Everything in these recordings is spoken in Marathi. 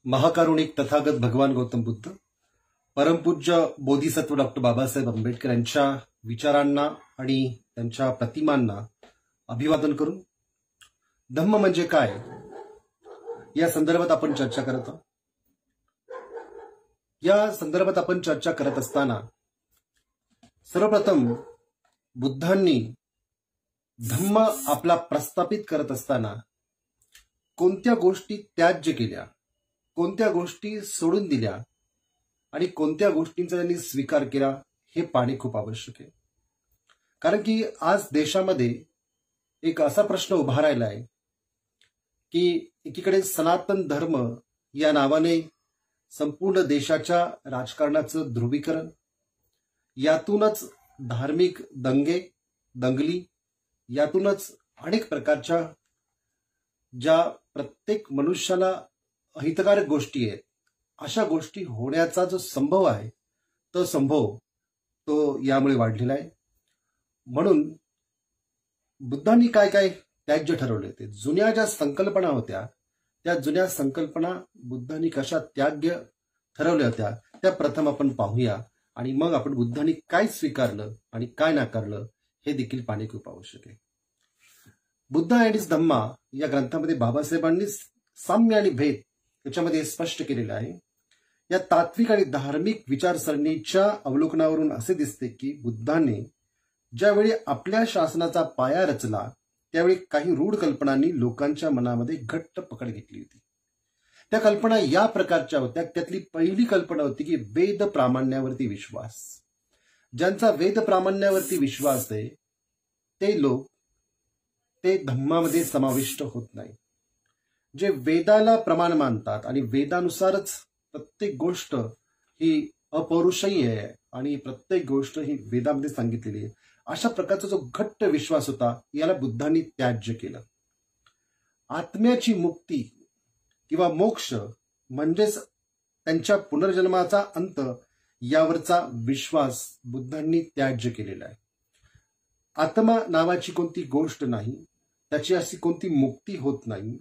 महाकारुणिक तथागत भगवान गौतम बुद्ध, परमपूज्य बोधिसत्व डॉक्टर बाबासाहेब आंबेडकर यांच्या विचारांना आणि त्यांच्या प्रतिमांना अभिवादन करून धम्म म्हणजे काय या संदर्भात आपण चर्चा करत आहोत. या संदर्भात आपण चर्चा करत असताना सर्वप्रथम बुद्धांनी धम्म आपला प्रस्थापित करत असताना कोणत्या गोष्टी त्याज्य केल्या, कोणत्या गोष्टी सोडून दिल्या आणि कोणत्या गोष्टींचा त्यांनी स्वीकार केला हे पाहणे खूप आवश्यक आहे. कारण की आज देशामध्ये एक असा प्रश्न उभा राहिला आहे की एकीकडे सनातन धर्म या नावाने संपूर्ण देशाच्या राजकारणाचं ध्रुवीकरण, यातूनच धार्मिक दंगली, यातूनच अनेक प्रकारच्या ज्या प्रत्येक मनुष्याला अहितकारक गोष्टी आहेत अशा गोष्टी होण्याचा जो संभव आहे तो संभव यामुळे वाढलेला आहे. म्हणून बुद्धांनी काय काय त्याज्य ठरवले होते, जुन्या ज्या संकल्पना होत्या त्या जुन्या संकल्पना बुद्धांनी कशा त्याग्य ठरवल्या होत्या त्या प्रथम आपण पाहूया आणि मग आपण बुद्धांनी काय स्वीकारलं आणि काय नाकारलं हे देखील पाहणे खूप आवश्यक आहे. बुद्ध अँड हिज धम्मा या ग्रंथामध्ये बाबासाहेबांनी साम्य आणि भेद याच्यामध्ये स्पष्ट केलेलं आहे. या तात्विक आणि धार्मिक विचारसरणीच्या अवलोकनावरून असे दिसते की बुद्धाने ज्यावेळी आपल्या शासनाचा पाया रचला त्यावेळी काही रूढ कल्पनांनी लोकांच्या मनामध्ये घट्ट पकड घेतली होती. त्या कल्पना या प्रकारच्या होत्या. त्यातली पहिली कल्पना होती की वेद प्रामाण्यावरती विश्वास. ज्यांचा वेद प्रामाण्यावरती विश्वास आहे ते लोक ते धम्मामध्ये समाविष्ट होत नाही. जे वेदाला प्रमाण मानतात आणि वेदानुसारच प्रत्येक गोष्ट ही अपौरुषीय आहे आणि प्रत्येक गोष्ट ही वेदामध्ये सांगितलेली आहे, अशा प्रकारचा जो घट्ट विश्वास होता याला बुद्धांनी त्याज्य केलं. आत्म्याची मुक्ती किंवा मोक्ष म्हणजेच त्यांच्या पुनर्जन्माचा अंत यावरचा विश्वास बुद्धांनी त्याज्य केलेला आहे. आत्मा नावाची कोणती गोष्ट नाही, त्याची अशी कोणती मुक्ती होत नाही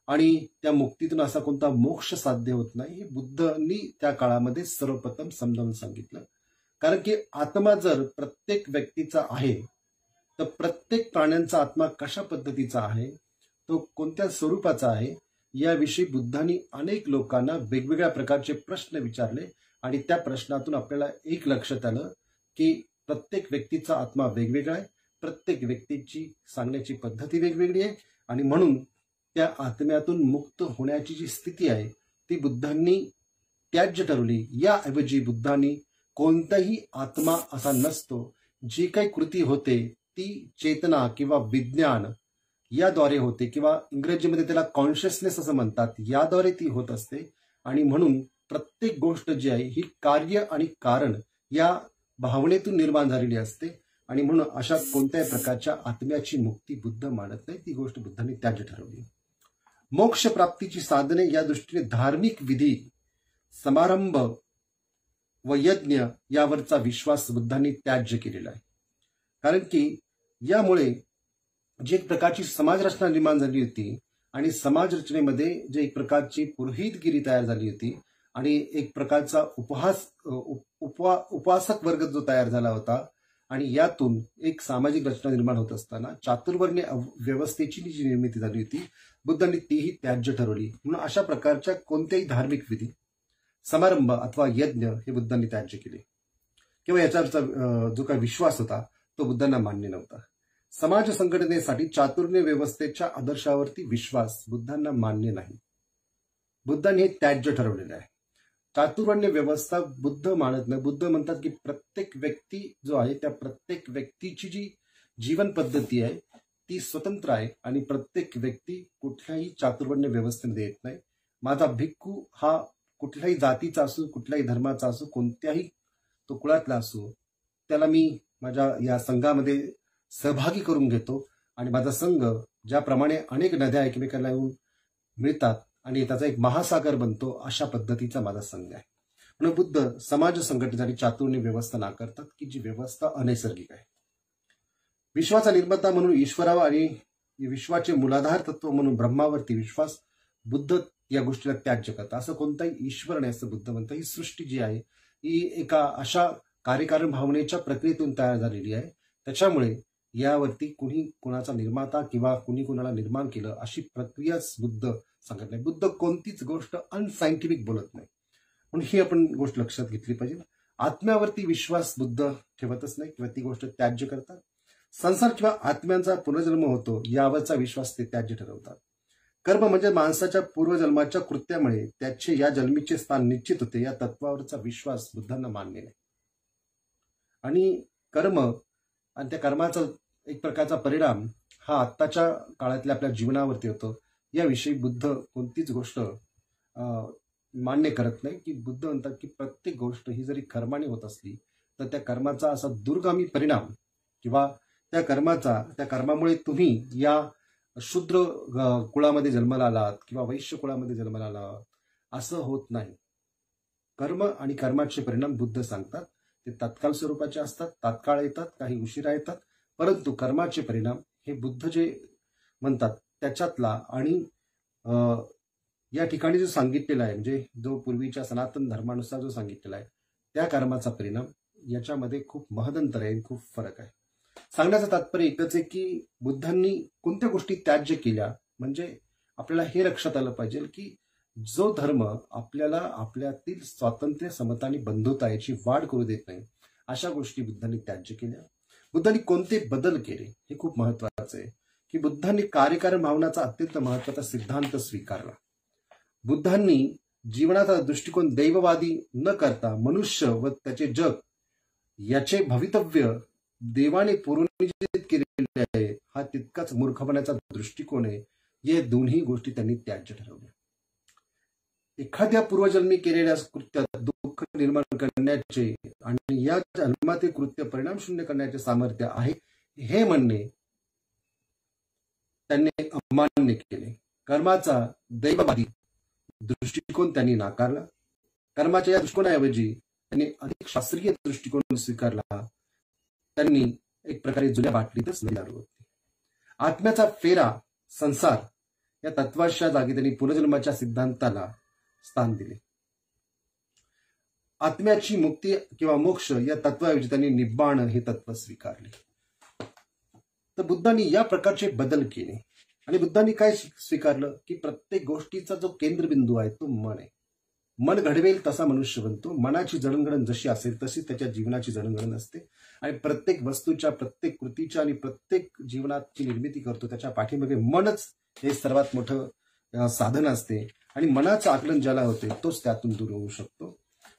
आणि त्या मुक्तीतून असा कोणता मोक्ष साध्य होत नाही हे बुद्धांनी त्या काळामध्ये सर्वप्रथम समजावून सांगितलं. कारण की आत्मा जर प्रत्येक व्यक्तीचा आहे तर प्रत्येक प्राण्यांचा आत्मा कशा पद्धतीचा आहे, तो कोणत्या स्वरूपाचा आहे याविषयी बुद्धांनी अनेक लोकांना वेगवेगळ्या प्रकारचे प्रश्न विचारले आणि त्या प्रश्नातून आपल्याला एक लक्षात आलं की प्रत्येक व्यक्तीचा आत्मा वेगवेगळा आहे, प्रत्येक व्यक्तीची सांगण्याची पद्धती वेगवेगळी आहे आणि म्हणून त्या आत्म्यातून मुक्त होण्याची जी स्थिती आहे ती बुद्धांनी त्याज्य ठरवली. याऐवजी बुद्धांनी कोणताही आत्मा असा नसतो, जी काही कृती होते ती चेतना किंवा विज्ञान याद्वारे होते किंवा इंग्रजीमध्ये त्याला कॉन्शियसनेस असं म्हणतात, याद्वारे ती होत असते आणि म्हणून प्रत्येक गोष्ट जी आहे ही कार्य आणि कारण या भावनेतून निर्माण झालेली असते आणि म्हणून अशा कोणत्याही प्रकारच्या आत्म्याची मुक्ती बुद्ध मानत नाही. ती गोष्ट बुद्धांनी त्याज्य ठरवली. मोक्ष प्राप्तीची साधने या दृष्टीने धार्मिक विधी, समारंभ व यज्ञ यावरचा विश्वास बुद्धांनी त्याज्य केलेला आहे. कारण की यामुळे जी एक प्रकारची समाजरचना निर्माण झाली होती आणि समाज रचनेमध्ये जे एक प्रकारची पुरोहितगिरी तयार झाली होती आणि एक प्रकारचा उपासक वर्ग जो तयार झाला होता आणि यातून एक सामाजिक रचना निर्माण होत असताना चातुर्वर्ण्य व्यवस्थेची जी निर्मिती झाली होती बुद्धांनी तीही त्याज्य ठरवली. म्हणून अशा प्रकारच्या कोणत्याही धार्मिक विधी, समारंभ अथवा यज्ञ हे बुद्धांनी त्याज्य केले किंवा याच्यावरचा जो काही विश्वास होता तो बुद्धांना मान्य नव्हता. समाज संघटनेसाठी चातुर्य व्यवस्थेच्या आदर्शावरती विश्वास बुद्धांना मान्य नाही. बुद्धांनी हे त्याज्य ठरवलेलं आहे. चातुर्वर्ण्य व्यवस्था बुद्ध मानत नाही. बुद्ध म्हणतात की प्रत्येक व्यक्ती जो आहे त्या प्रत्येक व्यक्तीची जी जीवन पद्धती आहे ती स्वतंत्र आहे आणि प्रत्येक व्यक्ती कुठल्याही चातुर्वर्ण्य व्यवस्थेमध्ये येत नाही. माझा भिक्खू हा कुठल्याही जातीचा असो, कुठल्याही धर्माचा असो, कोणत्याही तो कुळातला असो, त्याला मी माझ्या या संघामध्ये सहभागी करून घेतो आणि माझा संघ ज्याप्रमाणे अनेक नद्या एकमेकांना येऊन मिळतात आणि त्याचा एक महासागर बनतो अशा पद्धतीचा माझा संघ आहे. म्हणून बुद्ध समाज संघटनेसाठी चातुर्य व्यवस्था नाकारतात की जी व्यवस्था अनैसर्गिक आहे. विश्वाचा निर्माता म्हणून ईश्वरावर आणि विश्वाचे मूलाधार तत्व म्हणून ब्रह्मावरती विश्वास बुद्ध या गोष्टीला त्याज्य करतात. असं कोणताही ईश्वर नाही असं बुद्ध म्हणतात. ही सृष्टी जी आहे ही एका अशा कार्यकारण भावनेच्या प्रक्रियेतून तयार झालेली आहे. त्याच्यामुळे यावरती कुणी कुणाचा निर्माता किंवा कुणी कुणाला निर्माण केलं अशी प्रक्रियाच बुद्ध सांगत नाही. बुद्ध कोणतीच गोष्ट अनसायंटिफिक बोलत नाही. म्हणून ही आपण गोष्ट लक्षात घेतली पाहिजे. आत्म्यावरती विश्वास बुद्ध ठेवतच नाही किंवा ती गोष्ट त्याज्य करतात. संसार किंवा आत्म्यांचा पुनर्जन्म होतो यावरचा विश्वास ते त्याज्य ठरवतात. कर्म म्हणजे माणसाच्या पूर्वजन्माच्या कृत्यामुळे त्याचे या जन्मीचे स्थान निश्चित होते या तत्वावरचा विश्वास बुद्धांना मान्य नाही. आणि कर्म आणि त्या कर्माचा एक प्रकारचा परिणाम हा आत्ताच्या काळातल्या आपल्या जीवनावरती होतो याविषयी बुद्ध कोणतीच गोष्ट मान्य करत नाही. की बुद्ध म्हणतात की प्रत्येक गोष्ट ही जरी कर्माने होत असली तर त्या कर्माचा असा दूरगामी परिणाम किंवा त्या कर्मामुळे तुम्ही या शूद्र कुळामध्ये जन्माला आलात किंवा वैश्य कुळामध्ये जन्माला आलात असं होत नाही. कर्म आणि कर्माचे परिणाम बुद्ध सांगतात ते तत्काळ स्वरूपाचे असतात, तात्काळ येतात, काही उशिरा येतात, परंतु कर्माचे परिणाम हे बुद्ध जे म्हणतात त्याच्यातला आणि या ठिकाणी जो सांगितलेला आहे म्हणजे जो पूर्वीच्या सनातन धर्मानुसार जो सांगितलेला आहे त्या कर्माचा परिणाम याच्यामध्ये खूप महदंतर आहे, खूप फरक आहे. सांगण्याचं तात्पर्य एकच आहे की बुद्धांनी कोणत्या गोष्टी त्याज्य केल्या म्हणजे आपल्याला हे लक्षात आलं पाहिजे की जो धर्म आपल्याला आपल्यातील स्वातंत्र्य, समता आणि बंधुता याची वाढ करू देत नाही अशा गोष्टी बुद्धांनी त्याज्य केल्या. बुद्धांनी कोणते बदल केले हे खूप महत्वाचं आहे की बुद्धांनी कार्यकारण भावनाचा अत्यंत महत्वाचा सिद्धांत स्वीकारला. बुद्धांनी जीवनाचा दृष्टिकोन दैववादी न करता मनुष्य व त्याचे जग याचे भवितव्य देवाने पूर्वनियोजित केलेले आहे हा तितकाच मूर्खपणाचा दृष्टिकोन आहे. या दोन्ही गोष्टी त्यांनी त्याज्य ठरवल्या. एखाद्या पूर्वजन्मी केलेल्या कृत्यात दुःख निर्माण करण्याचे आणि या जन्मातील कृत्य परिणाम शून्य करण्याचे सामर्थ्य आहे हे म्हणणे त्यांनी अमान्य केले. कर्माचा दैववादी दृष्टिकोन त्यांनी नाकारला. कर्माच्या या दृष्टिकोनाऐवजी त्यांनी अधिक शास्त्रीय दृष्टिकोन स्वीकारला. त्यांनी एक प्रकारे जुन्या बाटलीतच लागली होती. आत्म्याचा फेरा संसार या तत्वाच्या जागी त्यांनी पुनर्जन्माच्या सिद्धांताला स्थान दिले. आत्म्याची मुक्ती किंवा मोक्ष या तत्वाऐवजी त्यांनी निब्बाण हे तत्व स्वीकारले. तर बुद्धांनी या प्रकारचे बदल केले आणि बुद्धांनी काय स्वीकारलं की प्रत्येक गोष्टीचा जो केंद्रबिंदू आहे तो मन आहे. मन घडवेल तसा मनुष्य बनतो. मनाची जडणघडण जशी असेल तशी त्याच्या जीवनाची जडणघडण असते आणि प्रत्येक वस्तूच्या, प्रत्येक कृतीच्या आणि प्रत्येक जीवनाची निर्मिती करतो त्याच्या पाठीमागे मनच हे सर्वात मोठं साधन असते आणि मनाचं आकलन ज्याला होते तोच त्यातून दूर होऊ शकतो.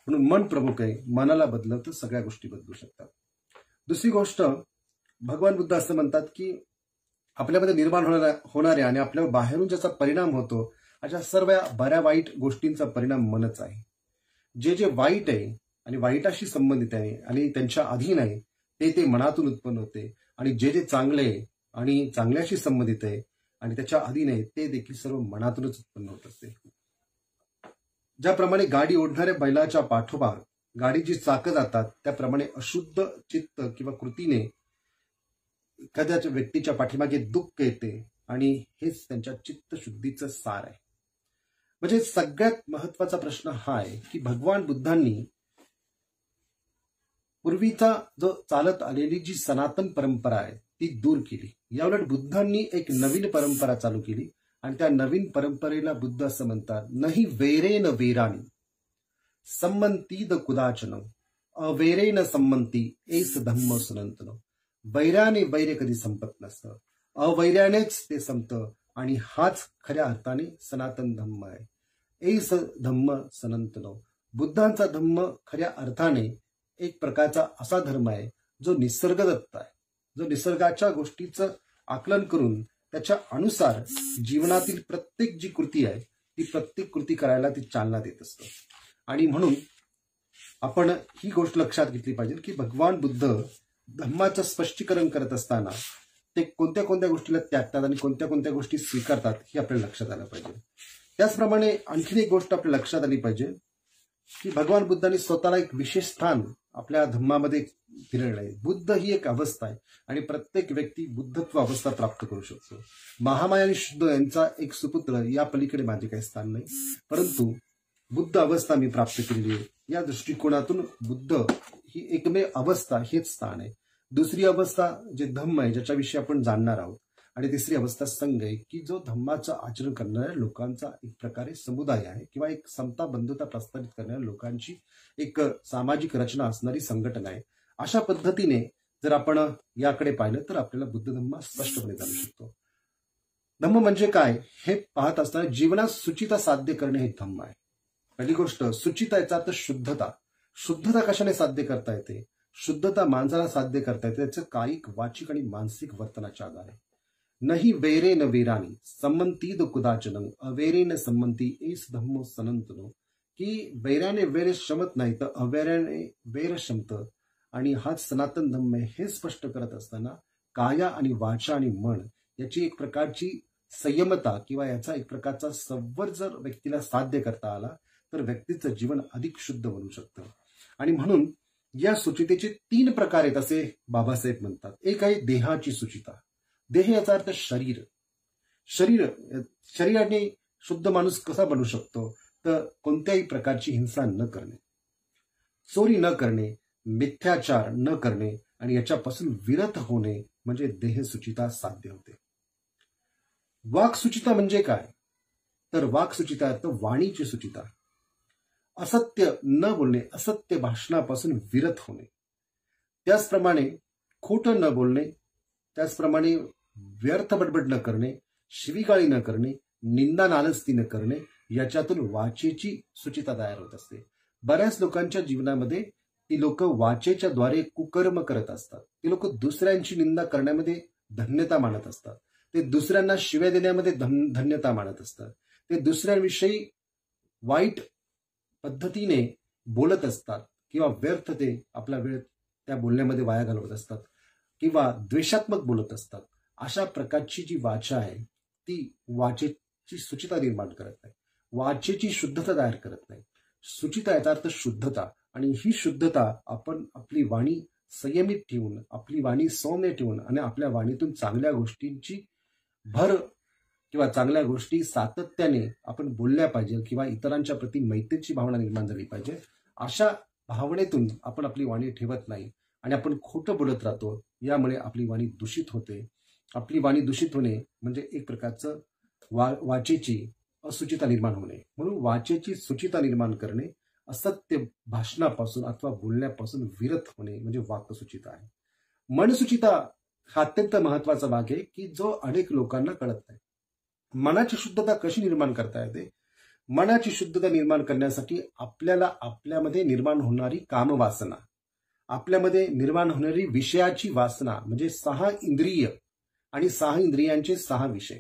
म्हणून मन प्रमुख आहे. मनाला बदललं तर सगळ्या गोष्टी बदलू शकतात. दुसरी गोष्ट भगवान बुद्ध असं म्हणतात की आपल्यामध्ये निर्माण होणाऱ्या आणि आपल्यावर बाहेरून ज्याचा परिणाम होतो अशा सर्व बऱ्या वाईट गोष्टींचा परिणाम मनच आहे. जे जे वाईट आहे आणि वाईटाशी संबंधित आहे आणि त्यांच्या अधीन आहे ते मनातून उत्पन्न होते आणि जे जे चांगले आहे आणि चांगल्याशी संबंधित आहे आणि त्याच्या अधीन आहे ते देखील सर्व मनातूनच उत्पन्न होत असते. ज्याप्रमाणे गाडी ओढणाऱ्या बैलाच्या पाठोपाठ गाडीची चाकं जातात त्याप्रमाणे अशुद्ध चित्त किंवा कृतीने एखाद्या व्यक्तीच्या पाठीमागे दुःख येते आणि हेच त्यांच्या चित्तशुद्धीचं सार आहे. म्हणजे सगळ्यात महत्वाचा प्रश्न हा आहे की भगवान बुद्धांनी पूर्वीचा जो चालत आलेली जी सनातन परंपरा आहे ती दूर केली. याउलट बुद्धांनी एक नवीन परंपरा चालू केली आणि त्या नवीन परंपरेला बुद्ध असं म्हणतात नही वैरेन वैराणी संमंतीद कुदाचन अवैरेन संमंती एस धम्म सुनंतन. वैराने वैर्य कधी संपत नसतं, अवैर्यानेच ते संपतं आणि हाच खऱ्या अर्थाने सनातन धम्म आहे. एस धम्म सनातन. बुद्धांचा धम्म खऱ्या अर्थाने एक प्रकारचा असा धर्म आहे जो निसर्गदत्त आहे, जो निसर्गाच्या गोष्टीचं आकलन करून त्याच्या अनुसार जीवनातील प्रत्येक जी कृती आहे ती प्रत्येक कृती करायला ती चालना देत असतं. आणि म्हणून आपण ही गोष्ट लक्षात घेतली पाहिजे की भगवान बुद्ध धम्माचं स्पष्टीकरण करत असताना ते कोणत्या कोणत्या गोष्टीला त्यागतात आणि कोणत्या कोणत्या गोष्टी स्वीकारतात हे आपल्याला लक्षात आलं पाहिजे. त्याचप्रमाणे आणखीन एक गोष्ट आपल्या लक्षात आली पाहिजे की भगवान बुद्धांनी स्वतःला एक विशेष स्थान आपल्या धम्मामध्ये फिरणं आहे. बुद्ध ही एक अवस्था आहे आणि प्रत्येक व्यक्ती बुद्धत्व अवस्था प्राप्त करू शकतो. महामाया आणि शुद्ध यांचा एक सुपुत्र, या पलीकडे माझे काही स्थान नाही, परंतु बुद्ध अवस्था मी प्राप्त केलेली आहे. या दृष्टिकोनातून बुद्ध ही एकमेव अवस्था हेच स्थान आहे. दुसरी अवस्था जे धम्म आहे, ज्याच्याविषयी आपण जाणणार आहोत, आणि तिसरी अवस्था संघ आहे, की जो धम्माचं आचरण करणाऱ्या लोकांचा एक प्रकारे समुदाय आहे किंवा एक समता बंधुता प्रस्थापित करणाऱ्या लोकांची एक सामाजिक रचना असणारी संघटना आहे. अशा पद्धतीने जर आपण याकडे पाहिलं तर आपल्याला बुद्ध धम्म स्पष्टपणे जाणू शकतो. धम्म म्हणजे काय हे पाहत असताना जीवनात शुचिता साध्य करणे हे धम्म आहे. पहिली गोष्ट, शुचिता याचा अर्थ शुद्धता. शुद्धता कशाने साध्य करता येते? शुद्धता माणसाला साध्य करता येते त्याचं कायिक, वाचिक आणि मानसिक वर्तनाच्या आधारे. नहीं वेरे न वेरानी संमंतीद कुदाचनं अवेरेन संमंती एस धम्मो सनंतनो, की वैराने वैर शमत नाही तर अवैराने वैर शमतं, आणि हाच सनातन धम्म हे स्पष्ट करत असताना काया आणि वाचा आणि मन याची एक प्रकारची संयमता किंवा याचा एक प्रकारचा संवर जर व्यक्तीला साध्य करता आला तर व्यक्तीचं जीवन अधिक शुद्ध बनू शकतं. आणि म्हणून या शुचितेचे 3 प्रकार आहेत असे बाबासाहेब म्हणतात. एक आहे देहाची शुचिता. देह याचा अर्थ शरीर. शरीराने शुद्ध माणूस कसा बनू शकतो? तर कोणत्याही प्रकारची हिंसा न करणे, चोरी न करणे, मिथ्याचार न करणे आणि याच्यापासून विरत होणे म्हणजे देह शुचिता साध्य होते. वाक् शुचिता म्हणजे काय? तर वाक् शुचिता अर्थ वाणीची शुचिता. असत्य न बोलणे, असत्य भाषणापासून विरत होणे. त्याचप्रमाणे खोटं न बोलणे, त्याचप्रमाणे व्यर्थ बडबड न करणे, शिवीगाळी न करणे, निंदा नालस्ती न करणे, याच्यातून वाचेची शुचिता तयार होत असते. बऱ्याच लोकांच्या जीवनामध्ये ती लोक वाचेच्या द्वारे कुकर्म करत असतात. ती लोक दुसऱ्यांची निंदा करण्यामध्ये धन्यता मानत असतात. ते दुसऱ्यांना शिव्या देण्यामध्ये धन्यता मानत असतात. ते दुसऱ्यांविषयी वाईट पद्धतीने बोलत असतात किंवा व्यर्थ ते आपला वेळ त्या बोलण्यामध्ये वाया घालवत असतात किंवा द्वेषात्मक बोलत असतात. अशा प्रकारची जी वाचा आहे ती वाचेची शुचिता निर्माण करत नाही, वाचेची शुद्धता तयार करत नाही. शुचिता याचा अर्थ शुद्धता, आणि ही शुद्धता आपण आपली वाणी संयमित ठेवून, आपली वाणी सौम्य ठेवून आणि आपल्या वाणीतून चांगल्या गोष्टींची भर किंवा चांगल्या गोष्टी सातत्याने आपण बोलल्या पाहिजे किंवा इतरांच्या प्रती मैत्रीची भावना निर्माण झाली पाहिजे. अशा भावनेतून आपण आपली वाणी ठेवत नाही आणि आपण खोटं बोलत राहतो. यामुळे आपली वाणी दूषित होते. आपली वाणी दूषित होणे म्हणजे एक प्रकारचं वाचेची अशुचिता निर्माण होणे. म्हणून वाचेची शुचिता निर्माण करणे, असत्य भाषणापासून अथवा बोलण्यापासून विरत होणे म्हणजे वाक्शुचिता आहे. मनसुचिता हा अत्यंत महत्वाचा भाग आहे की जो अनेक लोकांना कळत नाही. मनाची शुद्धता कशी निर्माण करता येते? मनाची शुद्धता निर्माण करण्यासाठी आपल्याला आपल्यामध्ये निर्माण होणारी कामवासना, आपल्यामध्ये निर्माण होणारी विषयाची वासना म्हणजे 6 इंद्रिय आणि 6 इंद्रियांचे 6 विषय.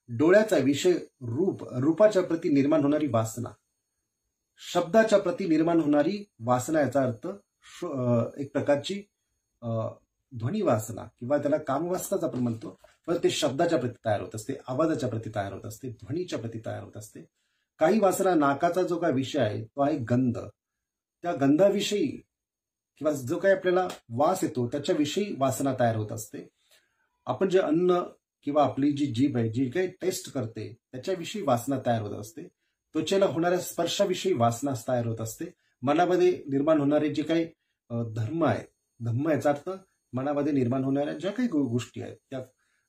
डोळ्याचा विषय रूप, रूपाच्या प्रती निर्माण होणारी वासना, शब्दाच्या प्रती निर्माण होणारी वासना याचा अर्थ एक प्रकारची ध्वनी वासना किंवा त्याला कामवासनाच आपण म्हणतो. पण ते शब्दाच्या प्रती तयार होत असते, आवाजाच्या प्रती तयार होत असते, ध्वनीच्या प्रती तयार होत असते. काही वासना, नाकाचा जो काय विषय आहे तो आहे गंध. त्या गंधाविषयी किंवा जो काही आपल्याला वास येतो त्याच्याविषयी वासना तयार होत असते. आपण जे अन्न किंवा आपली जी जीभ आहे जी काही टेस्ट करते त्याच्याविषयी वासना तयार होत असते. त्वचेला होणाऱ्या स्पर्शाविषयी वासना तयार होत असते. मनामध्ये निर्माण होणारे जे काही धर्म आहे, धम्म याचा अर्थ मनामध्ये निर्माण होणाऱ्या ज्या काही गोष्टी आहेत त्या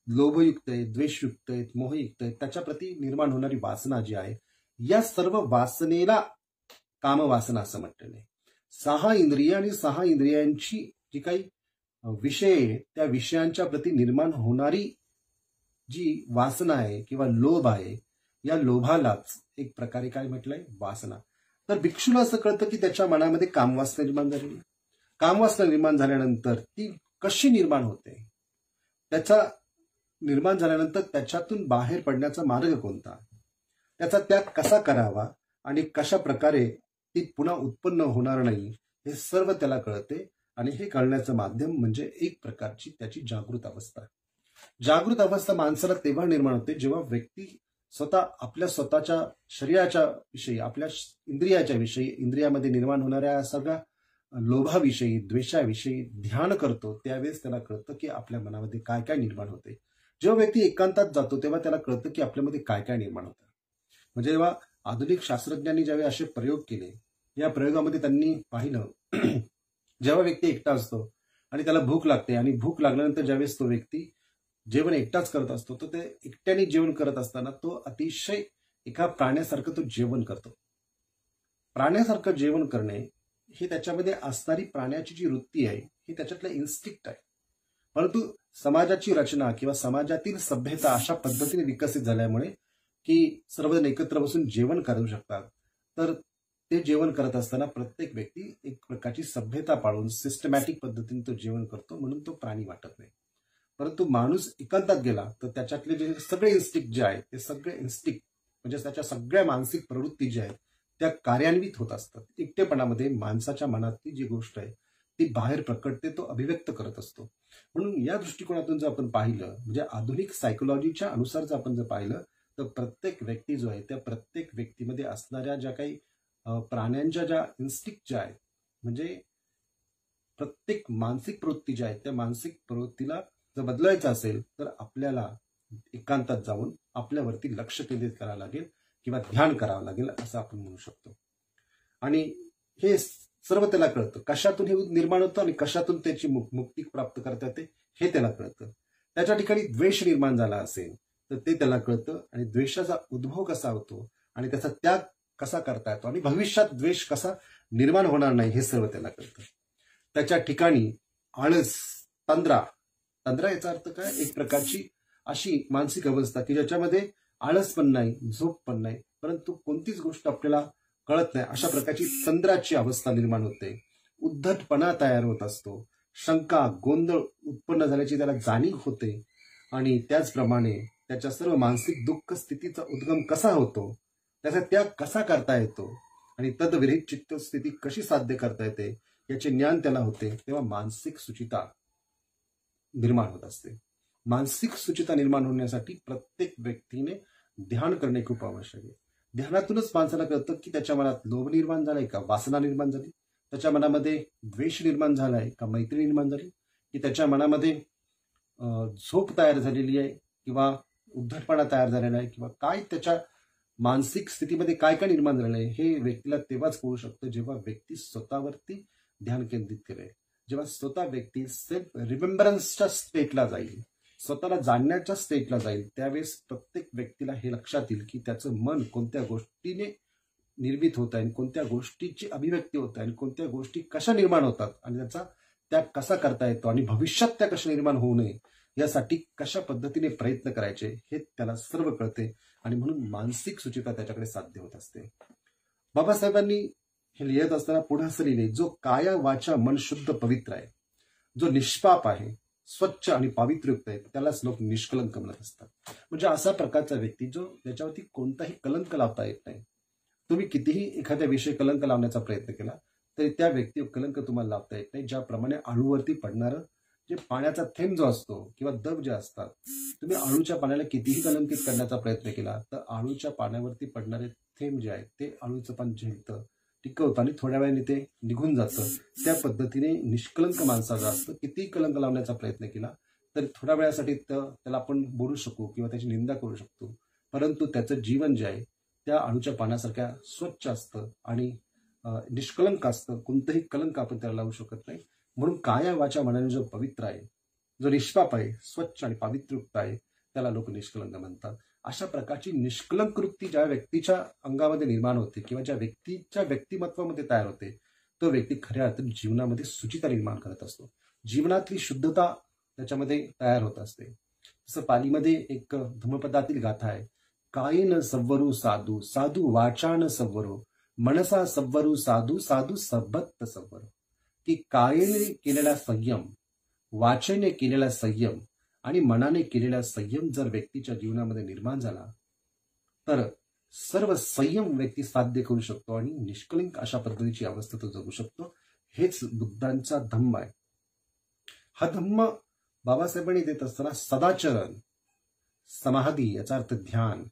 लोभयुक्त आहेत, द्वेषयुक्त आहेत, मोहयुक्त आहेत, त्याच्या प्रती निर्माण होणारी वासना जी आहे या सर्व वासनेला कामवासना असं म्हटलेलं. 6 इंद्रिय आणि 6 इंद्रियांची जी काही विषय आहे त्या विषयांच्या प्रती निर्माण होणारी जी वासना आहे किंवा लोभ आहे, या लोभालाच एक प्रकारे काय म्हटलंय? वासना. तर भिक्षूला असं कळतं की त्याच्या मनामध्ये कामवासना निर्माण झाली. कामवासना निर्माण झाल्यानंतर ती कशी निर्माण होते, त्याचा निर्माण झाल्यानंतर त्याच्यातून बाहेर पडण्याचा मार्ग कोणता, त्याचा त्याग कसा करावा आणि कशा प्रकारे ती पुन्हा उत्पन्न होणार नाही हे सर्व त्याला कळते. आणि हे कळण्याचं माध्यम म्हणजे एक प्रकारची त्याची जागृत अवस्था. जागृत अवस्था माणसाला तेव्हा निर्माण होते जेव्हा व्यक्ती स्वतः आपल्या स्वतःच्या शरीराच्या विषयी, आपल्या इंद्रियाच्या विषयी, इंद्रियामध्ये निर्माण होणाऱ्या सगळ्या लोभाविषयी, द्वेषाविषयी ध्यान करतो, त्यावेळेस त्याला कळतं की आपल्या मनामध्ये काय काय निर्माण होते. जेव्हा व्यक्ती एकांतात जातो तेव्हा त्याला कळतं की आपल्यामध्ये काय काय निर्माण होतं. म्हणजे जेव्हा आधुनिक शास्त्रज्ञांनी ज्यावेळी असे प्रयोग केले, या प्रयोगामध्ये त्यांनी पाहिलं जेव्हा व्यक्ती एकटा असतो आणि त्याला भूक लागते आणि भूक लागल्यानंतर ज्यावेळेस तो व्यक्ती जेवण एकटाच करत असतो, तर ते एकट्याने जेवण करत असताना तो अतिशय एका प्राण्यासारखं तो जेवण करतो. प्राण्यासारखं जेवण करणे ही त्याच्यामध्ये असणारी प्राण्याची जी वृत्ती आहे ही त्याच्यातलं इन्स्टिक्ट आहे. परंतु समाजाची रचना किंवा समाजातील सभ्यता अशा पद्धतीने विकसित झाल्यामुळे की सर्वजण एकत्र बसून जेवण करू शकतात, तर ते जेवण करत असताना प्रत्येक व्यक्ती एक प्रकारची सभ्यता पाळून सिस्टमॅटिक पद्धतीने तो जेवण करतो, म्हणून तो प्राणी वाटत नाही. परंतु माणूस एकांतात गेला तर त्याच्यातले जे सगळे इन्स्टिक्ट जे आहेत ते सगळे इन्स्टिक्ट म्हणजे त्याच्या सगळ्या मानसिक प्रवृत्ती ज्या आहेत त्या कार्यान्वित होत असतात. एकटेपणामध्ये माणसाच्या मनातली जी गोष्ट आहे ती बाहेर प्रकटते, तो अभिव्यक्त करत असतो. म्हणून या दृष्टिकोनातून जर आपण पाहिलं, म्हणजे आधुनिक सायकोलॉजीच्या अनुसार जर आपण पाहिलं, तर प्रत्येक व्यक्ती जो आहे त्या प्रत्येक व्यक्तीमध्ये असणाऱ्या ज्या काही प्राण्यांच्या ज्या इन्स्टिक्ट ज्या आहेत, म्हणजे प्रत्येक मानसिक प्रवृत्ती ज्या आहेत त्या मानसिक प्रवृत्तीला जर बदलायचं असेल तर आपल्याला एकांतात जाऊन आपल्यावरती लक्ष केंद्रित करावं लागेल किंवा ध्यान करावं लागेल असं आपण म्हणू शकतो. आणि हे सर्व त्याला कळतं, कशातून हे निर्माण होतं आणि कशातून त्याची मुक्ती प्राप्त करता येते हे त्याला कळतं. त्याच्या ठिकाणी द्वेष निर्माण झाला असेल तर ते त्याला कळतं आणि द्वेषाचा उद्भव कसा होतो आणि त्याचा त्याग कसा करता येतो आणि भविष्यात द्वेष कसा निर्माण होणार नाही हे सर्व त्याला कळतं. त्याच्या ठिकाणी आळस, तंद्रा याचा अर्थ काय, एक प्रकारची अशी मानसिक अवस्था की ज्याच्यामध्ये आळस पण नाही, झोप पण नाही, परंतु कोणतीच गोष्ट आपल्याला कळत नाही, अशा प्रकारची तंद्राची अवस्था निर्माण होते. उद्धटपणा तयार होत असतो, शंका, गोंधळ उत्पन्न झाल्याची त्याला जाणीव होते आणि त्याचप्रमाणे त्याच्या सर्व मानसिक दुःख स्थितीचा उद्गम कसा होतो, त्याचा त्याग कसा करता येतो आणि तद्विरहित चित्त स्थिती कशी साध्य करता येते याचे ज्ञान त्याला होते. तेव्हा मानसिक सुचिता निर्माण होत असते. मानसिक सुचिता निर्माण होण्यासाठी प्रत्येक व्यक्तीने ध्यान करणे खूप आवश्यक आहे. ध्यानातूनच माणसाला कळतं की त्याच्या मनात लोभ निर्माण झालाय का, वासना निर्माण झाली, त्याच्या मनामध्ये द्वेष निर्माण झालाय का, मैत्री निर्माण झाली, की त्याच्या मनामध्ये झोप तयार झालेली आहे किंवा उद्धटपणा तयार झालेला आहे किंवा काय त्याच्या मानसिक स्थितीमध्ये काय काय निर्माण झालेलं आहे हे व्यक्तीला तेव्हाच कळू शकतं जेव्हा व्यक्ती स्वतःवरती ध्यान केंद्रित करेल. जेव्हा स्वतः व्यक्ती सेल्फ रिमेंबरन्सच्या स्टेटला जाईल, स्वतःला जाणण्याच्या स्टेटला जाईल, त्यावेळेस प्रत्येक व्यक्तीला हे लक्षात येईल की त्याचं मन कोणत्या गोष्टीने निर्मित होत आहे, कोणत्या गोष्टीची अभिव्यक्ती होत आहे आणि कोणत्या गोष्टी कशा निर्माण होतात आणि त्याचा त्याग कसा करता येतो आणि भविष्यात त्या कशा निर्माण होऊ नये यासाठी कशा पद्धतीने प्रयत्न करायचे हे त्याला सर्व कळते आणि म्हणून मानसिक सुचिता त्याच्याकडे साध्य होत असते. बाबासाहेबांनी हे लिहित असताना पुढे असं लिहिले, जो काया वाचा मन शुद्ध पवित्र आहे, जो निष्पाप आहे, स्वच्छ आणि पावित्र्युक्त आहे, त्यालाच लोक निष्कलंक म्हणत असतात. म्हणजे असा प्रकारचा व्यक्ती जो ज्याच्यावरती कोणताही कलंक लावता येत नाही. तुम्ही कितीही एखाद्या विषयी कलंक लावण्याचा प्रयत्न केला तरी त्या व्यक्ती कलंक तुम्हाला लावता येत नाही. ज्याप्रमाणे आळूवरती पडणारं जे पाण्याचा थेंब जो असतो किंवा दब जे असतात, तुम्ही आळूच्या पाण्याला कितीही कलंकित करण्याचा प्रयत्न केला तर आळूच्या पाण्यावरती पडणारे थेंब जे आहेत ते आळूचं पान झेलतं, टिकवतं आणि थोड्या वेळाने ते निघून जातं. त्या पद्धतीने निष्कलंक माणसाचं असतं. कितीही कलंक लावण्याचा प्रयत्न केला तर थोड्या वेळासाठी त्याला आपण बोलू शकू किंवा त्याची निंदा करू शकतो, परंतु त्याचं जीवन जे आहे त्या आळूच्या पाण्यासारख्या स्वच्छ असतं आणि निष्कलंक असतं. कोणतंही कलंक आपण त्याला लावू शकत नाही. म्हणून काया वाचा मनाने जो पवित्र आहे, जो निष्पाप आहे, स्वच्छ आणि पावित्र्युक्त आहे, त्याला लोक निष्कलंक म्हणतात. अशा प्रकारची निष्कलंक वृत्ती ज्या व्यक्तीच्या अंगामध्ये निर्माण होते किंवा ज्या व्यक्तीच्या व्यक्तिमत्वामध्ये तयार होते, तो व्यक्ती खऱ्या अर्थाने जीवनामध्ये सुचिता निर्माण करत असतो. जीवनातली शुद्धता त्याच्यामध्ये तयार होत असते. जसं पालीमध्ये एक धम्मपदातील गाथा आहे, कायेन सव्वरू साधू, साधू वाचान सव्वरो, मनसा सव्वरू साधू, साधू सबत सव्वरो. की कायेने केलेला संयम, वाचेने केलेला संयम आणि मनाने केलेला संयम जर व्यक्तीच्या जीवनामध्ये निर्माण झाला तर सर्व संयम व्यक्ती साध्य करू शकतो आणि निष्कलंक अशा पद्धतीची अवस्था तो जगू शकतो. हेच बुद्धांचा धम्म आहे. हा धम्म बाबासाहेबांनी देत असताना सदाचरण, समाधी याचा अर्थ ध्यान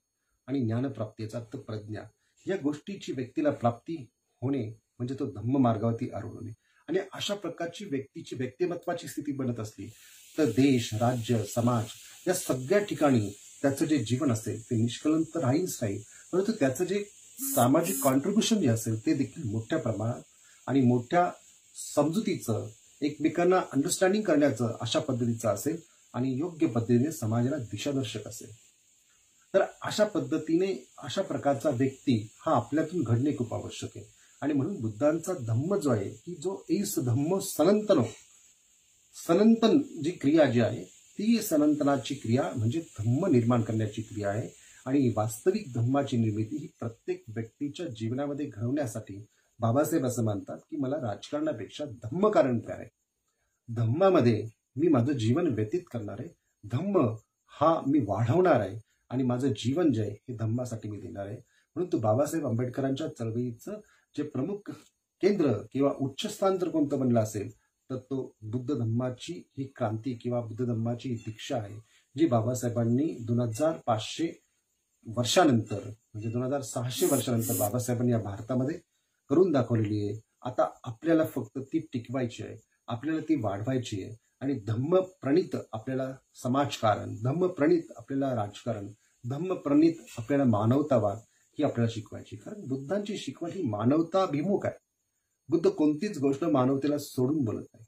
आणि ज्ञानप्राप्ती याचा अर्थ प्रज्ञा, या गोष्टीची व्यक्तीला प्राप्ती होणे म्हणजे तो धम्म मार्गावरती आरूढ होणे. आणि अशा प्रकारची व्यक्तीची व्यक्तिमत्वाची स्थिती बनत असली तर देश, राज्य, समाज या सगळ्या ठिकाणी त्याचं जे जीवन असेल ते निष्कलंक राहीलच राहील, परंतु त्याचं जे सामाजिक कॉन्ट्रीब्युशन जे असेल ते देखील मोठ्या प्रमाणात आणि मोठ्या समजुतीचं, एकमेकांना अंडरस्टँडिंग करण्याचं अशा पद्धतीचं असेल आणि योग्य पद्धतीने समाजाला दिशादर्शक असेल. तर अशा पद्धतीने अशा प्रकारचा व्यक्ती हा आपल्यातून घडणे खूप आवश्यक आहे. आणि म्हणून बुद्धांचा धम्म जो आहे की जो एस धम्म सनातनो, सनातन जी क्रिया जी आहे ती सनातनाची क्रिया म्हणजे धम्म निर्माण करण्याची क्रिया आहे. आणि वास्तविक धम्माची निर्मिती ही प्रत्येक व्यक्तीच्या जीवनामध्ये घडवण्यासाठी बाबासाहेब असं मानतात की मला राजकारणापेक्षा धम्म कारण काय आहे, धम्मामध्ये मी माझं जीवन व्यतीत करणार आहे, धम्म हा मी वाढवणार आहे आणि माझं जीवन जे आहे हे धम्मासाठी मी देणार आहे. म्हणून तो बाबासाहेब आंबेडकरांच्या चळवळीचं जे प्रमुख केंद्र किंवा उच्चस्थान जर कोणतं बनलं असेल तर तो बुद्ध धम्माची ही क्रांती किंवा बुद्ध धम्माची दीक्षा आहे, जी बाबासाहेबांनी 2500 वर्षानंतर म्हणजे 2600 वर्षानंतर बाबासाहेबांनी या भारतामध्ये करून दाखवलेली आहे. आता आपल्याला फक्त ती टिकवायची आहे, आपल्याला ती वाढवायची आहे. आणि धम्म प्रणित आपल्याला समाजकारण, धम्म प्रणित आपल्याला राजकारण, धम्म प्रणित आपल्याला मानवतावाद ही आपल्याला शिकवायची. कारण बुद्धांची शिकवण ही मानवताभिमुख आहे. बुद्ध कोणतीच गोष्ट मानवतेला सोडून बोलत नाही.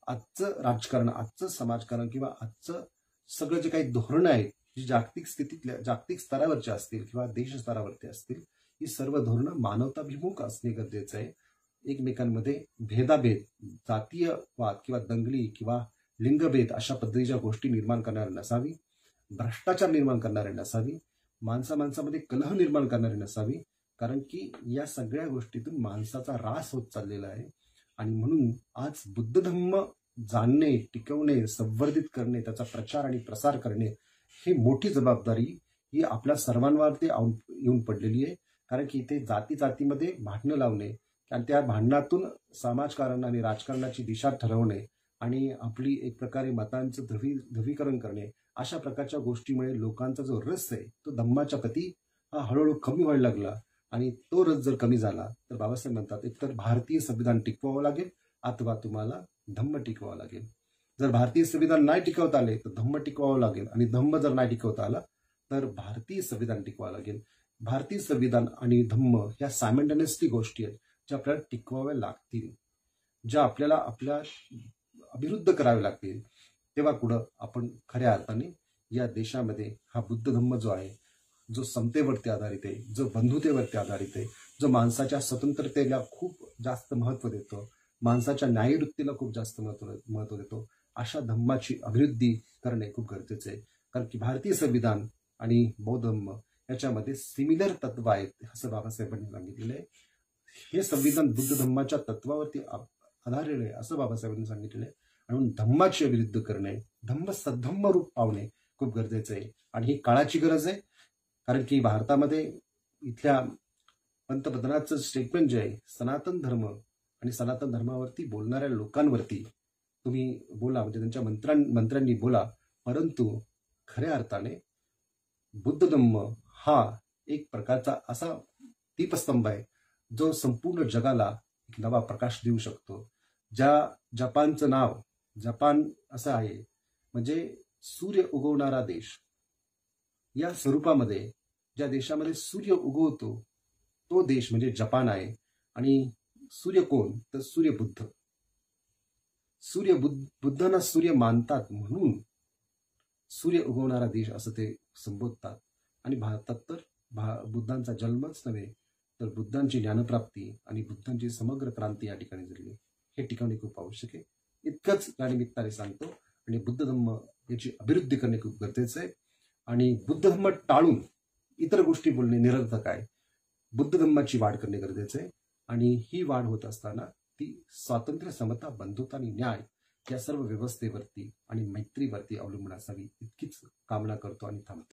आजचं राजकारण, आजचं समाजकारण किंवा आजचं सगळं जे काही धोरणं आहेत जी जागतिक स्थितीतल्या, जागतिक स्तरावरच्या असतील किंवा देश स्तरावरती असतील, ही सर्व धोरणं मानवताभिमुख असणे गरजेचं आहे. एकमेकांमध्ये भेदाभेद, जातीयवाद किंवा दंगली किंवा लिंगभेद अशा पद्धतीच्या गोष्टी निर्माण करणारे नसावी, भ्रष्टाचार निर्माण करणारे नसावी, माणसामध्ये कलह निर्माण करणारे नसावी. कारण की या सगळ्या गोष्टीतून माणसाचा ऱ्हास होत चाललेला आहे. आणि म्हणून आज बुद्ध धम्म जाणणे, टिकवणे, संवर्धित करणे, त्याचा प्रचार आणि प्रसार करणे ही मोठी जबाबदारी ही आपल्या सर्वांवरती येऊन पडलेली आहे. कारण की इथे जाती जातीमध्ये भांडणं लावणे आणि त्या भांडणातून समाजकारण आणि राजकारणाची दिशा ठरवणे आणि आपली एक प्रकारे मतांचं ध्रुवीकरण करणे, अशा प्रकारच्या गोष्टीमुळे लोकांचा जो रस आहे तो धम्माच्या प्रती हा हळूहळू कमी व्हायला लागला. आणि तो रस जर कमी झाला तर बाबासाहेब म्हणतात एकतर भारतीय संविधान टिकवावं लागेल अथवा तुम्हाला धम्म टिकवावं लागेल. जर भारतीय संविधान नाही टिकवता आले तर धम्म टिकवावं लागेल आणि धम्म जर नाही टिकवता आला तर भारतीय संविधान टिकवावं लागेल. भारतीय संविधान आणि धम्म ह्या सायमल्टेनियसली गोष्टी आहेत ज्या आपल्याला टिकवाव्या लागतील, ज्या आपल्याला आपल्या अभिवृद्ध करावे लागतील. तेव्हा कुठं आपण खऱ्या अर्थाने या देशामध्ये हा बुद्ध धम्म जो आहे, जो समतेवरती आधारित आहे, जो बंधुतेवरती आधारित आहे, जो माणसाच्या स्वतंत्रतेला खूप जास्त महत्व देतो, माणसाच्या न्यायवृत्तीला खूप जास्त महत्व देतो, अशा धम्माची अभिवृद्धी करणे खूप गरजेचे आहे. कारण की भारतीय संविधान आणि बौद्ध धम्म याच्यामध्ये सिमिलर तत्व आहेत असं बाबासाहेबांनी सांगितलेलं आहे. हे संविधान बुद्ध धम्माच्या तत्वावरती आधारलेलं आहे असं बाबासाहेबांनी सांगितलेलं आहे. म्हणून धम्माची अभिवृद्धी करणे, धम्म सद्धम्म रूप पावणे खूप गरजेचं आहे. आणि ही काळाची गरज आहे. कारण की भारतामध्ये इथल्या पंतप्रधानाचं स्टेटमेंट जे आहे, सनातन धर्म आणि सनातन धर्मावरती बोलणाऱ्या लोकांवरती तुम्ही बोला, म्हणजे त्यांच्या मंत्र्यांनी बोला, परंतु खऱ्या अर्थाने बुद्ध धम्म हा एक प्रकारचा असा दीपस्तंभ आहे जो संपूर्ण जगाला एक नवा प्रकाश देऊ शकतो. जपानचं नाव, जपान असं आहे म्हणजे सूर्य उगवणारा देश. या स्वरूपामध्ये ज्या देशामध्ये सूर्य उगवतो तो देश म्हणजे जपान आहे. आणि सूर्य कोण तर सूर्य बुद्ध. बुद्धांना सूर्य मानतात म्हणून सूर्य उगवणारा देश असं ते संबोधतात. आणि भारतात तर बुद्धांचा जन्मच नव्हे तर बुद्धांची ज्ञानप्राप्ती आणि बुद्धांची समग्र क्रांती या ठिकाणी झाली. हे ठिकाणी खूप आवश्यक आहे. इतकंच या निमित्ताने सांगतो. आणि बुद्ध धम्म याची अभिवृद्धी करणे खूप गरजेचं आहे. आणि बुद्ध धम्म टाळून इतर गोष्टी बोलणे निरर्थक आहे. बुद्ध धम्माची वाढ करणे गरजेचं आहे. आणि ही वाढ होत असताना ती स्वातंत्र्य, समता, बंधुता आणि न्याय या सर्व व्यवस्थेवरती आणि मैत्रीवरती अवलंबून असावी इतकीच कामना करतो आणि थांबतो.